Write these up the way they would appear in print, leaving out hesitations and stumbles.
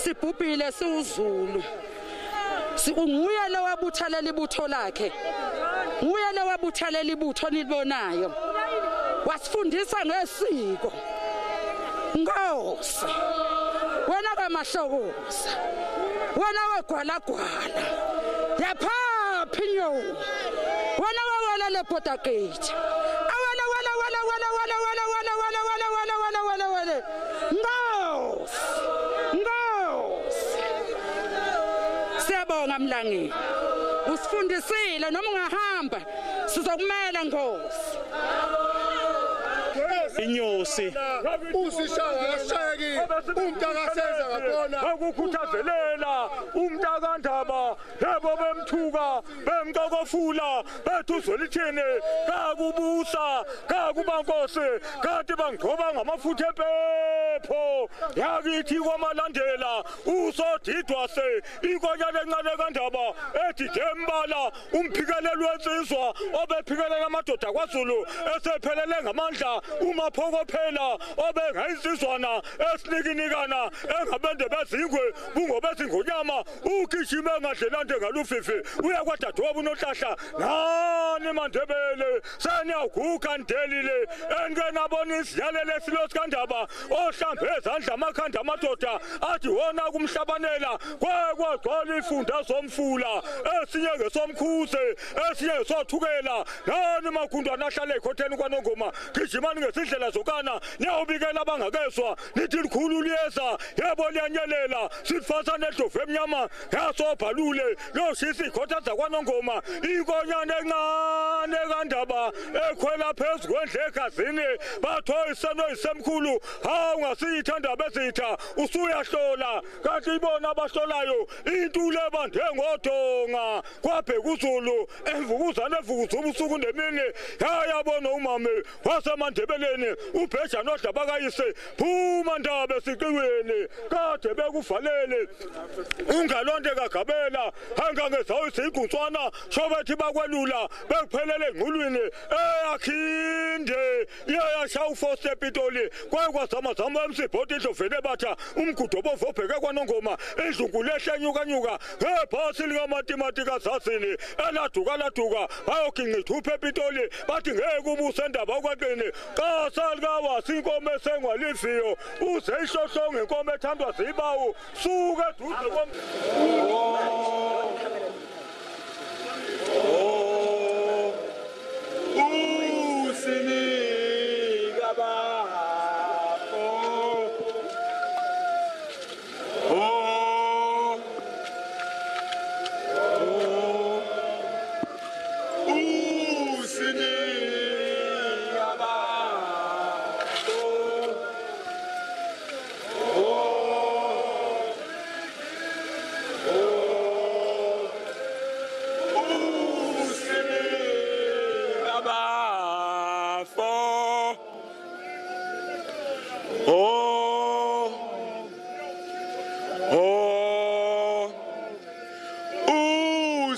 sibhubhile siwuZulu nguye lo wabuthalela ibutho lakhe nguye lo wabuthalela ibutho nilibonayo wasifundisa ngesiko Nkosi wena kaMahlokoza wena wegwalagwala yaphapha inyoka wena wawela lebhodagate awela Nkosi siyabonga Mlangeni usifundisile noma ungahamba sizokumela Nkosi inyosi usishaya shayeki umntakasenza ngakona ukukhuthazelela umntakandaba yebo bemthuka bemqokofula bethuzolithini kakubusa kakubankosi kanti bangcoba ngamafutha empepho yakithi kwamalandela usodidwa se inkonyane encane kandaba ethi dembala umphikelelo wensizwa obephikelela amadoda kwaZulu esephelele ngamandla uMaphokophela obengayisizwana esinikinikana engabende bezingwe bungobezingonyama ugijime ngadlelande ngalufifi uyakwadadewabo uNohlahla nani Mandebele seniyaguga ndelile engenabona isiyalele silosi kandaba ohlambe ezandla amakhanda amadoda athi wona kumhlabanela kwagcwala ifunda zomfula esinye ngesomkhuze esinye ngesothukela nani magundwana ahlale ekhotheni kwaNongoma gijimani ngesindlela zokana niyawubikela abangakezwa nithi likhulu liyeza yebo liyanyelela sifasa nedlovu emnyama yasobhalule loshisa ikhotha zakwaNongoma inkonyane encane kandaba ekhwela phezulu kwendle egazini batho iseno isemkhulu hawu ngasiyithanda bezitha usuyahlola kanti ibona abahlolayo intule bande ngodonga kwabheka uZulu emvukuzana evukuza ubusuku nemini yayabona umame waseMandebeleni ubheja noDlaba kayise phuma ndaba esiqiweni kade bekuvalele ungalonde kagabela angangezawo isiguntswana shobethi bakwelula bekuphelele engqulwini eyakhinde iyashaya uForce ePitoli kwakwazamazama emsibhoti idlovele batha umgudobo vobheke kwaNongoma indlunkulu ehlenyukanyuka ngebhasi likaMatimatika zazini eladuka bayoginqitha uPitoli bathi ngeke ubuse indaba okwaqini qasa likawasi inkomo esengwaliviyo uze ihlohlonge inkomo ethandwa zibawu suke eduze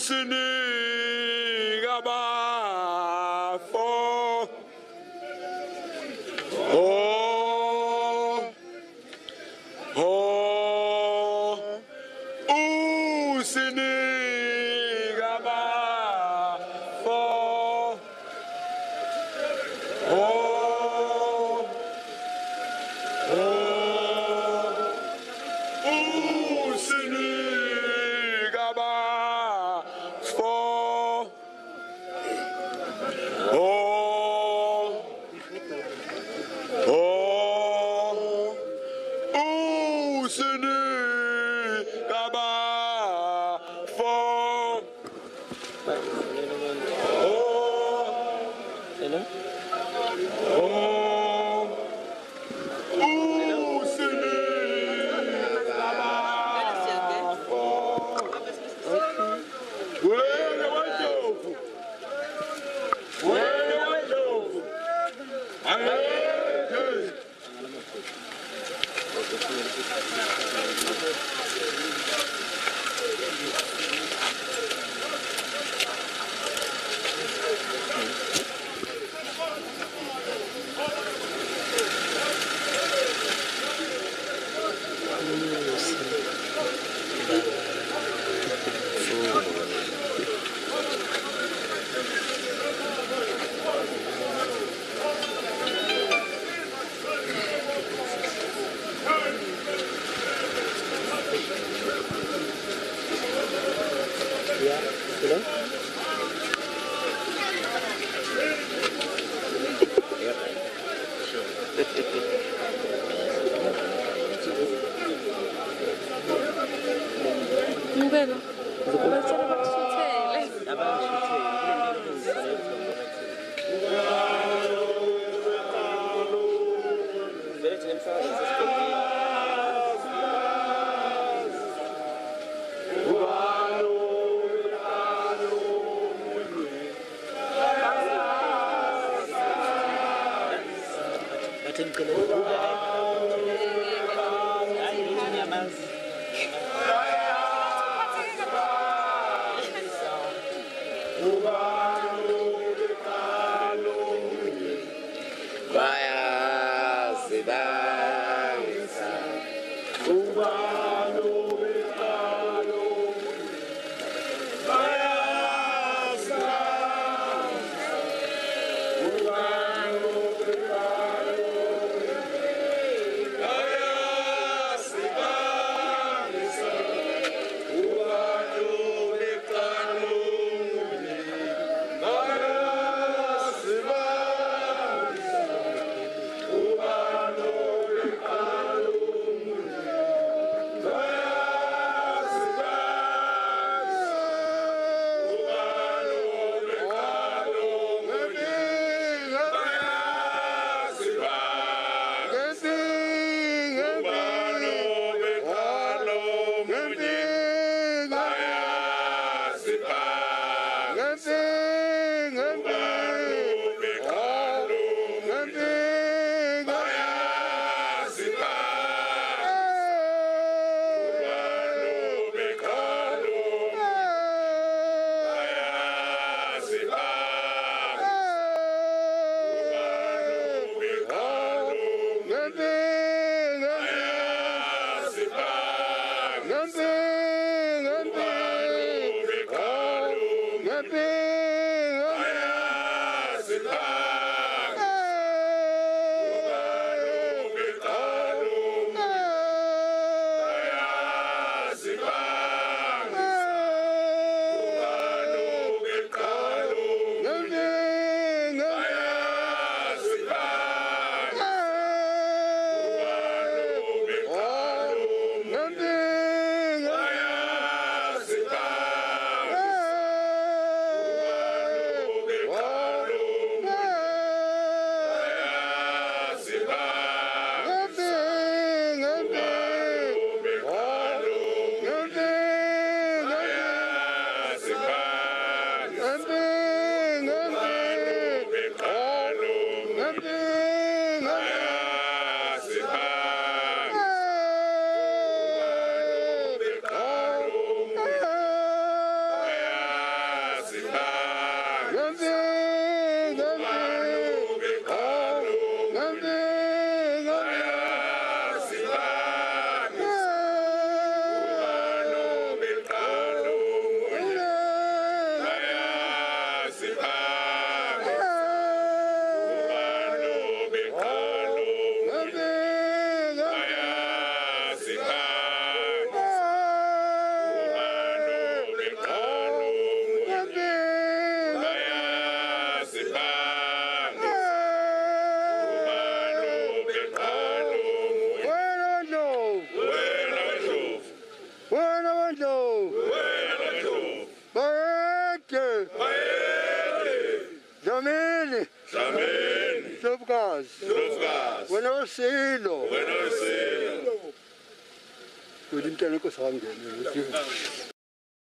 usinika bafo Ngibelo. Ngicela bakushuthele. Wena usilo. Wena usilo.